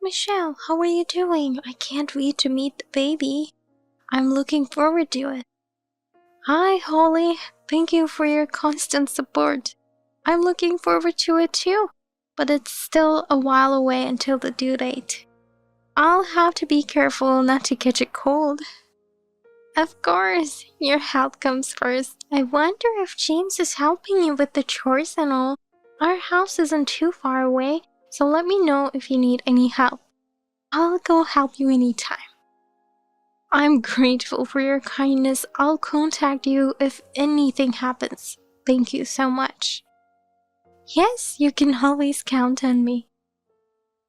Michelle, how are you doing? I can't wait to meet the baby. I'm looking forward to it. Hi, Holly. Thank you for your constant support. I'm looking forward to it too, but it's still a while away until the due date. I'll have to be careful not to catch a cold. Of course, your health comes first. I wonder if James is helping you with the chores and all. Our house isn't too far away, so let me know if you need any help. I'll go help you anytime. I'm grateful for your kindness. I'll contact you if anything happens. Thank you so much. Yes, you can always count on me.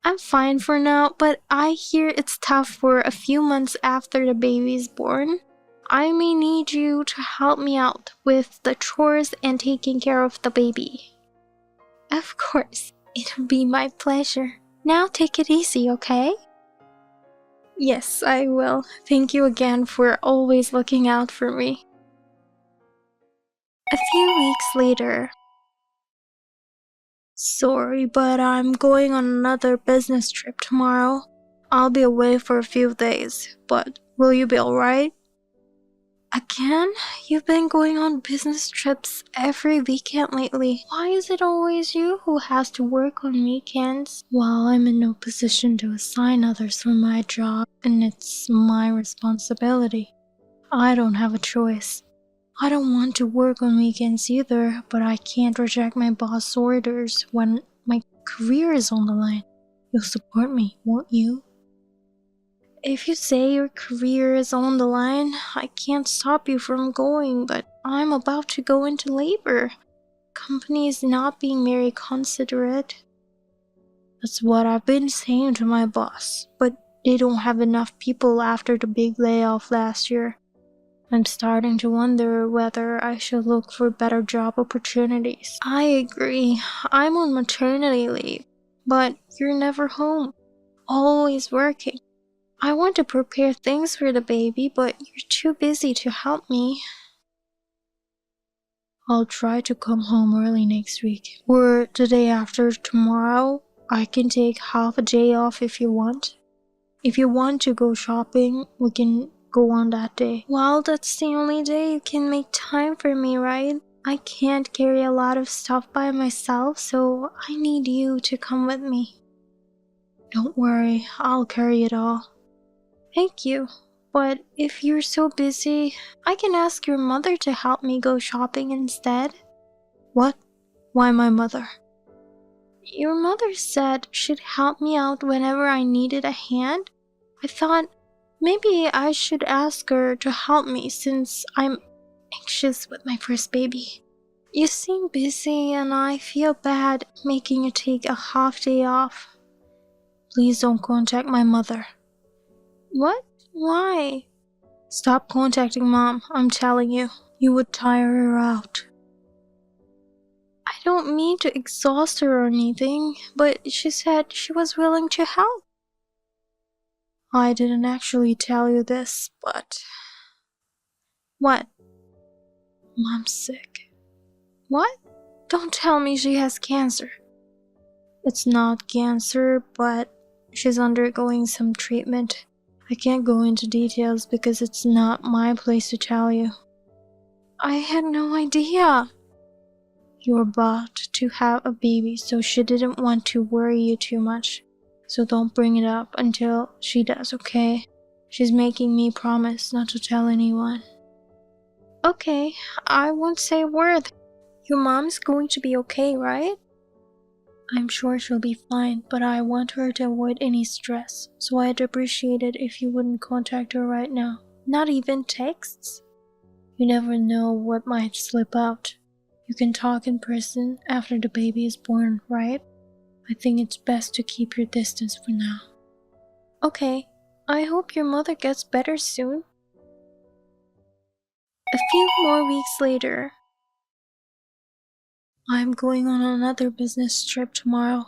I'm fine for now, but I hear it's tough for a few months after the baby's born. I may need you to help me out with the chores and taking care of the baby. Of course, it'll be my pleasure. Now take it easy, okay? Yes, I will. Thank you again for always looking out for me. A few weeks later. Sorry, but I'm going on another business trip tomorrow. I'll be away for a few days, but will you be alright? Again? You've been going on business trips every weekend lately. Why is it always you who has to work on weekends? Well, I'm in no position to assign others for my job, and it's my responsibility. I don't have a choice. I don't want to work on weekends either, but I can't reject my boss' orders when my career is on the line. You'll support me, won't you? If you say your career is on the line, I can't stop you from going, but I'm about to go into labor. Company is not being very considerate. That's what I've been saying to my boss, but they don't have enough people after the big layoff last year. I'm starting to wonder whether I should look for better job opportunities. I agree. I'm on maternity leave, but you're never home. Always working. I want to prepare things for the baby, but you're too busy to help me. I'll try to come home early next week, or the day after tomorrow. I can take half a day off if you want. If you want to go shopping, we can go on that day. Well, that's the only day you can make time for me, right? I can't carry a lot of stuff by myself, so I need you to come with me. Don't worry, I'll carry it all. Thank you, but if you're so busy, I can ask your mother to help me go shopping instead. What? Why my mother? Your mother said she'd help me out whenever I needed a hand. I thought maybe I should ask her to help me since I'm anxious with my first baby. You seem busy and I feel bad making you take a half day off. Please don't contact my mother. What? Why? Stop contacting Mom, I'm telling you. You would tire her out. I don't mean to exhaust her or anything, but she said she was willing to help. I didn't actually tell you this, but... What? Mom's sick. What? Don't tell me she has cancer. It's not cancer, but she's undergoing some treatment. I can't go into details because it's not my place to tell you. I had no idea. You're about to have a baby, so she didn't want to worry you too much. So don't bring it up until she does, okay? She's making me promise not to tell anyone. Okay, I won't say a word. Your mom's going to be okay, right? I'm sure she'll be fine, but I want her to avoid any stress, so I'd appreciate it if you wouldn't contact her right now. Not even texts? You never know what might slip out. You can talk in person after the baby is born, right? I think it's best to keep your distance for now. Okay, I hope your mother gets better soon. A few more weeks later. I'm going on another business trip tomorrow.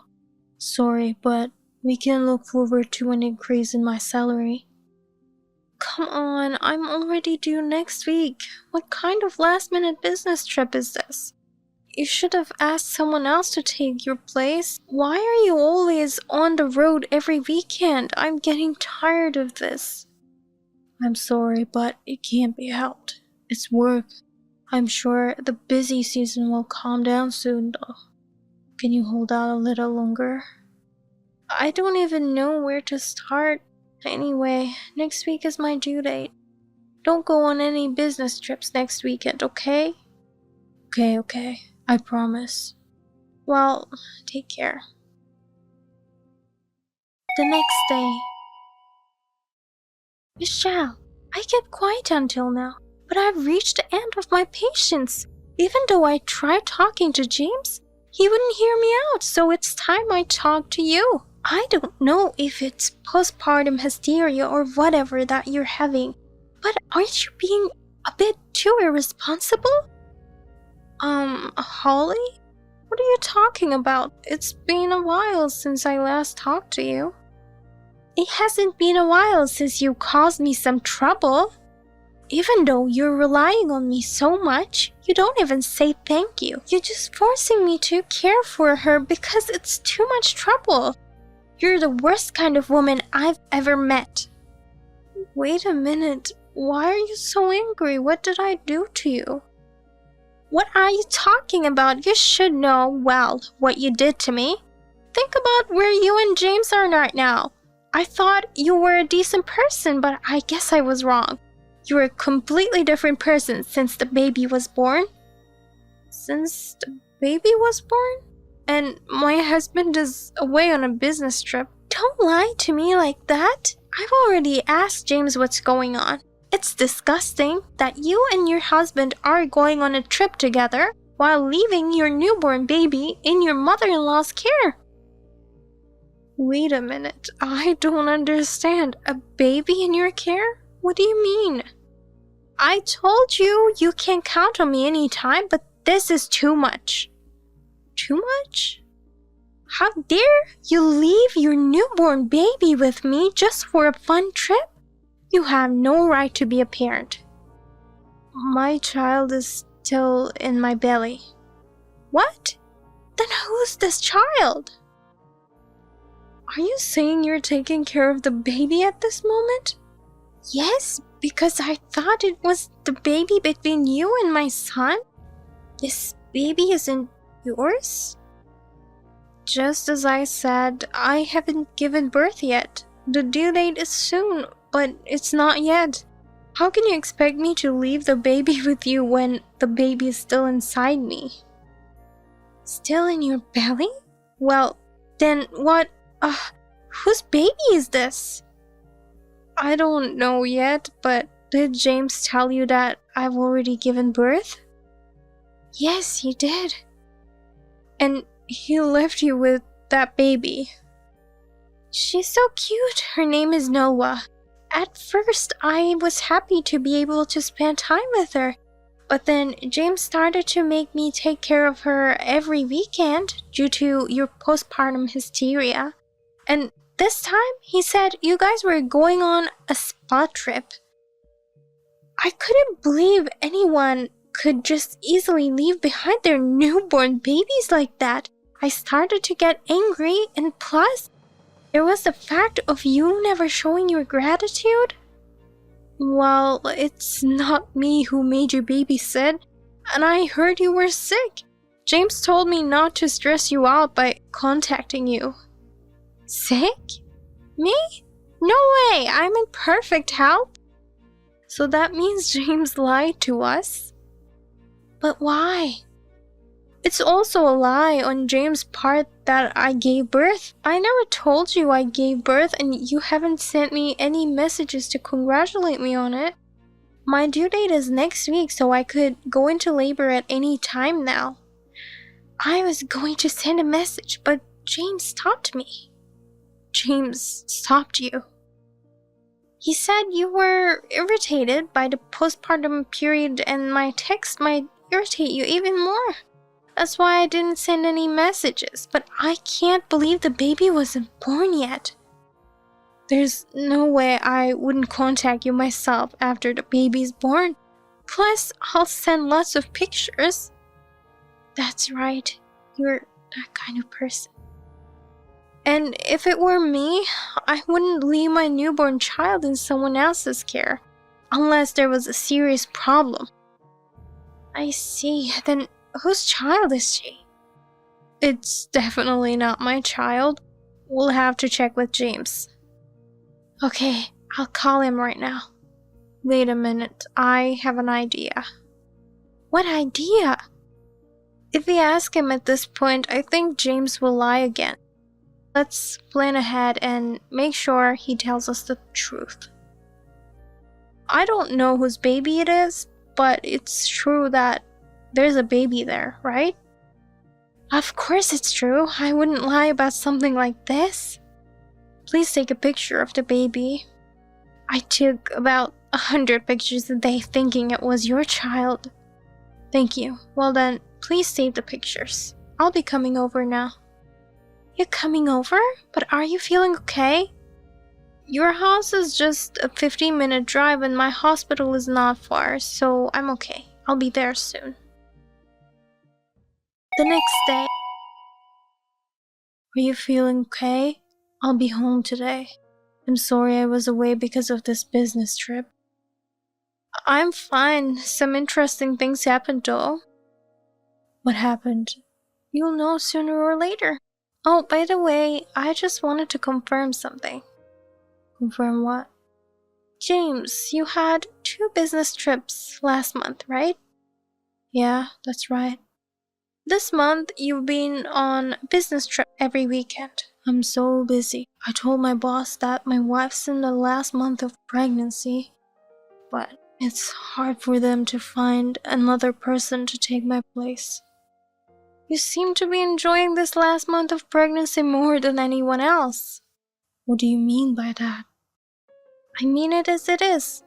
Sorry, but we can look forward to an increase in my salary. Come on, I'm already due next week. What kind of last-minute business trip is this? You should have asked someone else to take your place. Why are you always on the road every weekend? I'm getting tired of this. I'm sorry, but it can't be helped. It's work. I'm sure the busy season will calm down soon, though. Can you hold out a little longer? I don't even know where to start. Anyway, next week is my due date. Don't go on any business trips next weekend, okay? Okay. I promise. Well, take care. The next day. Michelle, I kept quiet until now, but I've reached the end of my patience. Even though I tried talking to James, he wouldn't hear me out, so it's time I talk to you. I don't know if it's postpartum hysteria or whatever that you're having, but aren't you being a bit too irresponsible? Holly? What are you talking about? It's been a while since I last talked to you. It hasn't been a while since you caused me some trouble. Even though you're relying on me so much, you don't even say thank you. You're just forcing me to care for her because it's too much trouble. You're the worst kind of woman I've ever met. Wait a minute. Why are you so angry? What did I do to you? What are you talking about? You should know well what you did to me. Think about where you and James are right now. I thought you were a decent person, but I guess I was wrong. You're a completely different person since the baby was born. Since the baby was born? And my husband is away on a business trip. Don't lie to me like that. I've already asked James what's going on. It's disgusting that you and your husband are going on a trip together while leaving your newborn baby in your mother-in-law's care. Wait a minute, I don't understand. A baby in your care? What do you mean? I told you you can count on me anytime, but this is too much. Too much? How dare you leave your newborn baby with me just for a fun trip? You have no right to be a parent. My child is still in my belly. What? Then who's this child? Are you saying you're taking care of the baby at this moment? Yes, because I thought it was the baby between you and my son. This baby isn't yours? Just as I said, I haven't given birth yet. The due date is soon, but it's not yet. How can you expect me to leave the baby with you when the baby is still inside me? Still in your belly? Well, then what? Whose baby is this? I don't know yet, but did James tell you that I've already given birth? Yes, he did. And he left you with that baby. She's so cute. Her name is Noah. At first, I was happy to be able to spend time with her, but then James started to make me take care of her every weekend due to your postpartum hysteria. And this time, he said you guys were going on a spa trip. I couldn't believe anyone could just easily leave behind their newborn babies like that. I started to get angry, and plus, there was the fact of you never showing your gratitude. Well, it's not me who made you babysit, and I heard you were sick. James told me not to stress you out by contacting you. Sick? Me? No way, I'm in perfect health. So that means James lied to us? But why? It's also a lie on James' part that I gave birth. I never told you I gave birth, and you haven't sent me any messages to congratulate me on it. My due date is next week, so I could go into labor at any time now. I was going to send a message, but James stopped me. James stopped you. He said you were irritated by the postpartum period and my text might irritate you even more. That's why I didn't send any messages, but I can't believe the baby wasn't born yet. There's no way I wouldn't contact you myself after the baby's born. Plus, I'll send lots of pictures. That's right. You're that kind of person. And if it were me, I wouldn't leave my newborn child in someone else's care, unless there was a serious problem. I see. Then whose child is she? It's definitely not my child. We'll have to check with James. Okay, I'll call him right now. Wait a minute, I have an idea. What idea? If we ask him at this point, I think James will lie again. Let's plan ahead and make sure he tells us the truth. I don't know whose baby it is, but it's true that there's a baby there, right? Of course it's true. I wouldn't lie about something like this. Please take a picture of the baby. I took about 100 pictures a day thinking it was your child. Thank you. Well then, please save the pictures. I'll be coming over now. You're coming over? But are you feeling okay? Your house is just a 15-minute drive and my hospital is not far, so I'm okay. I'll be there soon. The next day. Are you feeling okay? I'll be home today. I'm sorry I was away because of this business trip. I'm fine. Some interesting things happened though. What happened? You'll know sooner or later. Oh, by the way, I just wanted to confirm something. Confirm what? James, you had 2 business trips last month, right? Yeah, that's right. This month, you've been on a business trip every weekend. I'm so busy. I told my boss that my wife's in the last month of pregnancy, but it's hard for them to find another person to take my place. You seem to be enjoying this last month of pregnancy more than anyone else. What do you mean by that? I mean it as it is.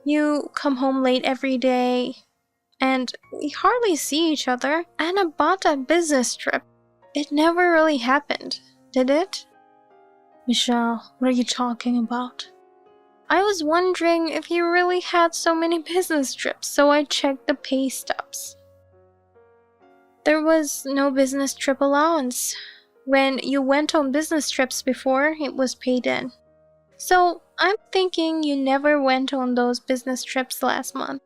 You come home late every day, and we hardly see each other. And about that business trip, it never really happened, did it? Michelle, what are you talking about? I was wondering if you really had so many business trips, so I checked the pay stubs. There was no business trip allowance. When you went on business trips before, it was paid in. So I'm thinking you never went on those business trips last month.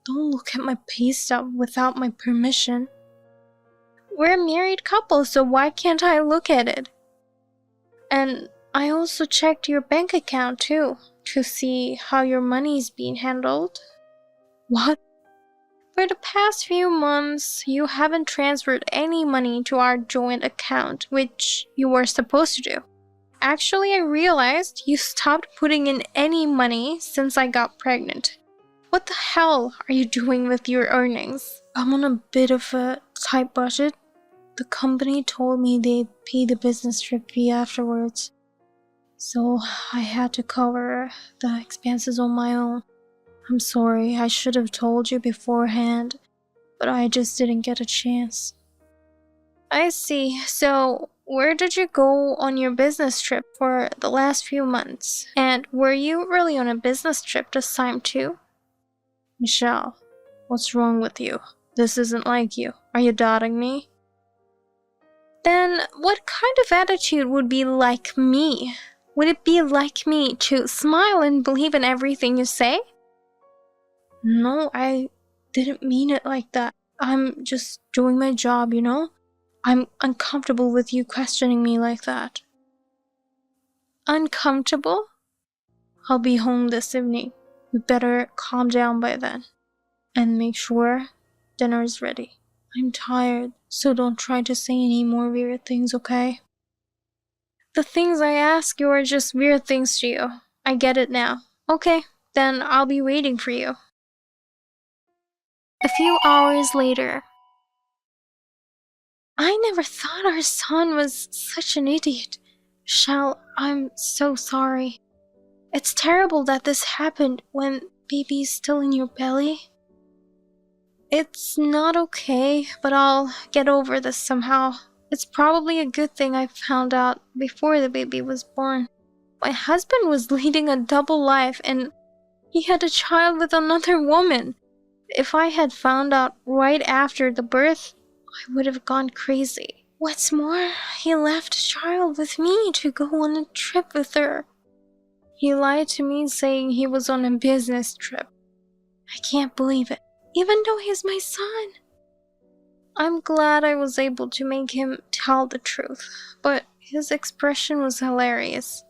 Don't look at my pay stub without my permission. We're a married couple, so why can't I look at it? And I also checked your bank account too, to see how your money's being handled. What? For the past few months, you haven't transferred any money to our joint account, which you were supposed to do. Actually, I realized you stopped putting in any money since I got pregnant. What the hell are you doing with your earnings? I'm on a bit of a tight budget. The company told me they'd pay the business trip fee afterwards, so I had to cover the expenses on my own. I'm sorry, I should have told you beforehand, but I just didn't get a chance. I see. So, where did you go on your business trip for the last few months? And were you really on a business trip this time too? Michelle, what's wrong with you? This isn't like you. Are you doubting me? Then, what kind of attitude would be like me? Would it be like me to smile and believe in everything you say? No, I didn't mean it like that. I'm just doing my job, you know? I'm uncomfortable with you questioning me like that. Uncomfortable? I'll be home this evening. You better calm down by then. And make sure dinner's ready. I'm tired, so don't try to say any more weird things, okay? The things I ask you are just weird things to you. I get it now. Okay, then I'll be waiting for you. A few hours later. I never thought our son was such an idiot. Shell, I'm so sorry. It's terrible that this happened when baby's still in your belly. It's not okay, but I'll get over this somehow. It's probably a good thing I found out before the baby was born. My husband was leading a double life and he had a child with another woman. If I had found out right after the birth, I would have gone crazy. What's more, he left the child with me to go on a trip with her. He lied to me saying he was on a business trip. I can't believe it, even though he's my son. I'm glad I was able to make him tell the truth, but his expression was hilarious.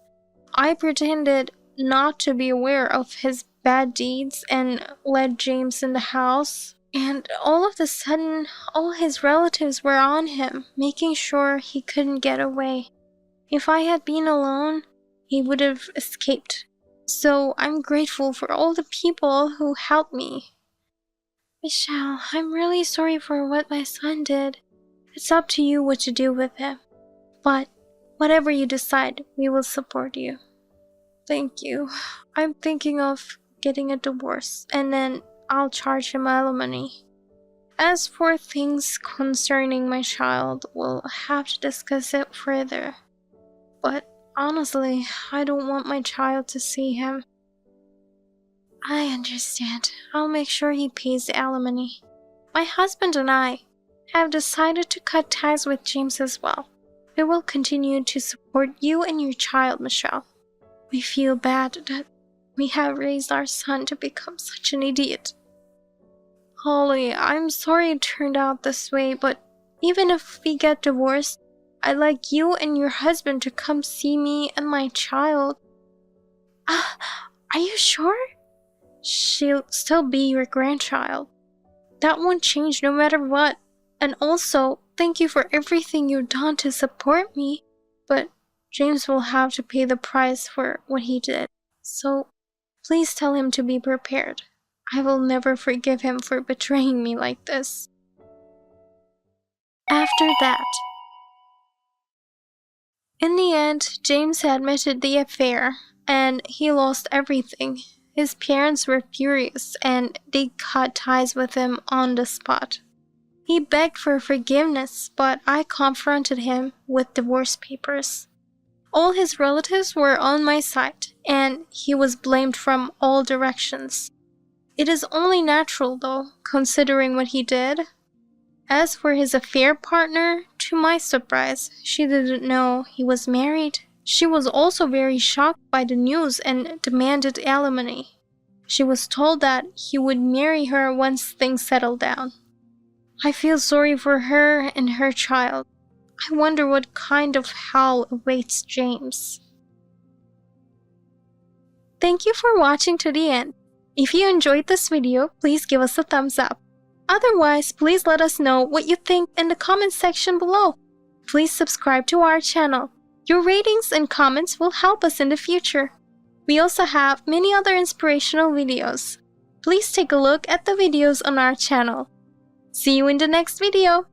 I pretended not to be aware of his bad deeds and let James in the house, and all of a sudden, all his relatives were on him, making sure he couldn't get away. If I had been alone, he would have escaped. So I'm grateful for all the people who helped me. Michelle, I'm really sorry for what my son did. It's up to you what to do with him. But whatever you decide, we will support you. Thank you. I'm thinking of getting a divorce, and then I'll charge him alimony. As for things concerning my child, we'll have to discuss it further. But honestly, I don't want my child to see him. I understand. I'll make sure he pays the alimony. My husband and I have decided to cut ties with James as well. We will continue to support you and your child, Michelle. We feel bad that we have raised our son to become such an idiot. Holly, I'm sorry it turned out this way, but even if we get divorced, I'd like you and your husband to come see me and my child. Are you sure? She'll still be your grandchild. That won't change no matter what. And also, thank you for everything you've done to support me. But James will have to pay the price for what he did. So, please tell him to be prepared. I will never forgive him for betraying me like this. After that, in the end, James admitted the affair, and he lost everything. His parents were furious, and they cut ties with him on the spot. He begged for forgiveness, but I confronted him with divorce papers. All his relatives were on my side, and he was blamed from all directions. It is only natural, though, considering what he did. As for his affair partner, to my surprise, she didn't know he was married. She was also very shocked by the news and demanded alimony. She was told that he would marry her once things settled down. I feel sorry for her and her child. I wonder what kind of hell awaits James. Thank you for watching to the end. If you enjoyed this video, please give us a thumbs up. Otherwise, please let us know what you think in the comment section below. Please subscribe to our channel. Your ratings and comments will help us in the future. We also have many other inspirational videos. Please take a look at the videos on our channel. See you in the next video.